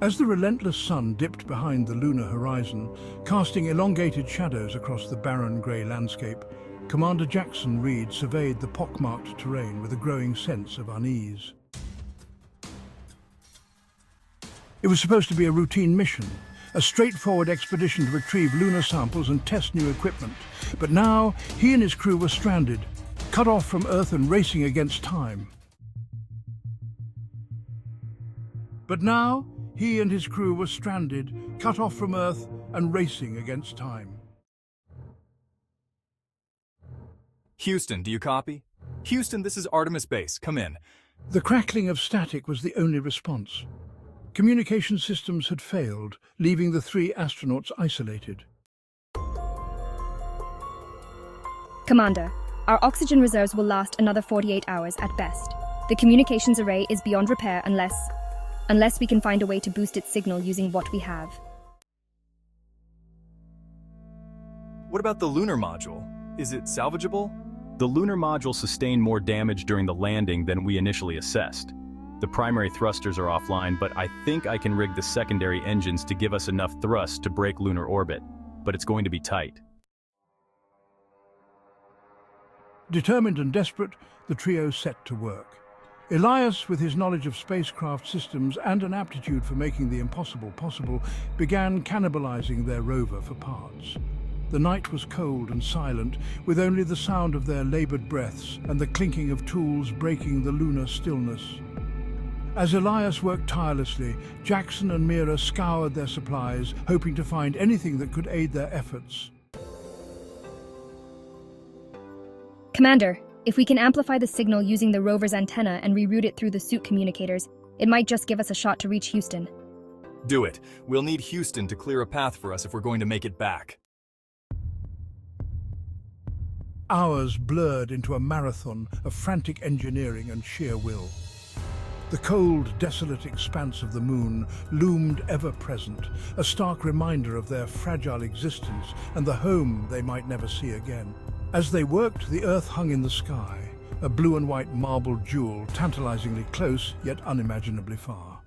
As the relentless sun dipped behind the lunar horizon, casting elongated shadows across the barren grey landscape, Commander Jackson Reed surveyed the pockmarked terrain with a growing sense of unease. It was supposed to be a routine mission, a straightforward expedition to retrieve lunar samples and test new equipment. But now, he and his crew were stranded, cut off from Earth and racing against time. But now, he and his crew were stranded, cut off from Earth and racing against time. Houston, do you copy? Houston, this is Artemis Base. Come in. The crackling of static was the only response. Communication systems had failed, leaving the three astronauts isolated. Commander, our oxygen reserves will last another 48 hours at best. The communications array is beyond repair unless we can find a way to boost its signal using what we have. What about the lunar module? Is it salvageable? The lunar module sustained more damage during the landing than we initially assessed. The primary thrusters are offline, but I think I can rig the secondary engines to give us enough thrust to break lunar orbit, but it's going to be tight. Determined and desperate, the trio set to work. Elias, with his knowledge of spacecraft systems and an aptitude for making the impossible possible, began cannibalizing their rover for parts. The night was cold and silent, with only the sound of their labored breaths and the clinking of tools breaking the lunar stillness. As Elias worked tirelessly, Jackson and Mira scoured their supplies, hoping to find anything that could aid their efforts. Commander, if we can amplify the signal using the rover's antenna and reroute it through the suit communicators, it might just give us a shot to reach Houston. Do it. We'll need Houston to clear a path for us if we're going to make it back. Hours blurred into a marathon of frantic engineering and sheer will. The cold, desolate expanse of the moon loomed ever-present, a stark reminder of their fragile existence and the home they might never see again. As they worked, the Earth hung in the sky, a blue and white marble jewel, tantalizingly close yet unimaginably far.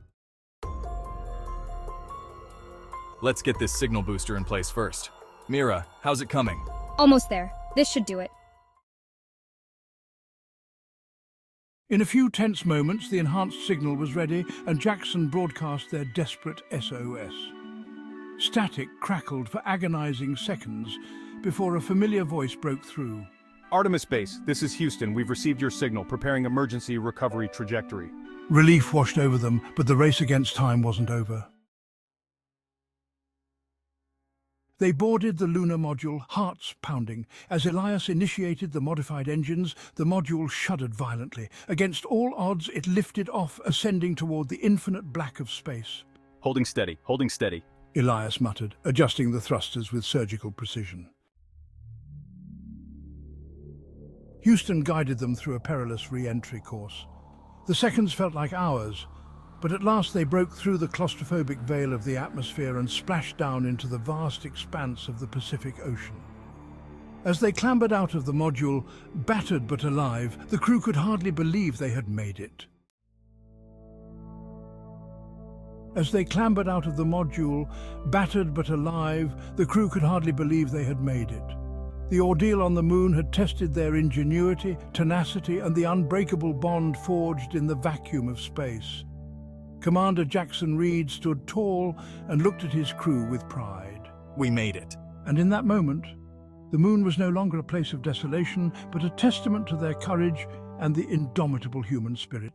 Let's get this signal booster in place first. Mira, how's it coming? Almost there. This should do it. In a few tense moments, the enhanced signal was ready and Jackson broadcast their desperate SOS. Static crackled for agonizing seconds before a familiar voice broke through. Artemis Base, this is Houston. We've received your signal, preparing emergency recovery trajectory. Relief washed over them, but the race against time wasn't over. They boarded the lunar module, hearts pounding. As Elias initiated the modified engines, the module shuddered violently. Against all odds, it lifted off, ascending toward the infinite black of space. Holding steady, Elias muttered, adjusting the thrusters with surgical precision. Houston guided them through a perilous re-entry course. The seconds felt like hours, but at last they broke through the claustrophobic veil of the atmosphere and splashed down into the vast expanse of the Pacific Ocean. As they clambered out of the module, battered but alive, the crew could hardly believe they had made it. As they clambered out of the module, battered but alive, the crew could hardly believe they had made it. The ordeal on the moon had tested their ingenuity, tenacity, and the unbreakable bond forged in the vacuum of space. Commander Jackson Reed stood tall and looked at his crew with pride. We made it. And in that moment, the moon was no longer a place of desolation, but a testament to their courage and the indomitable human spirit.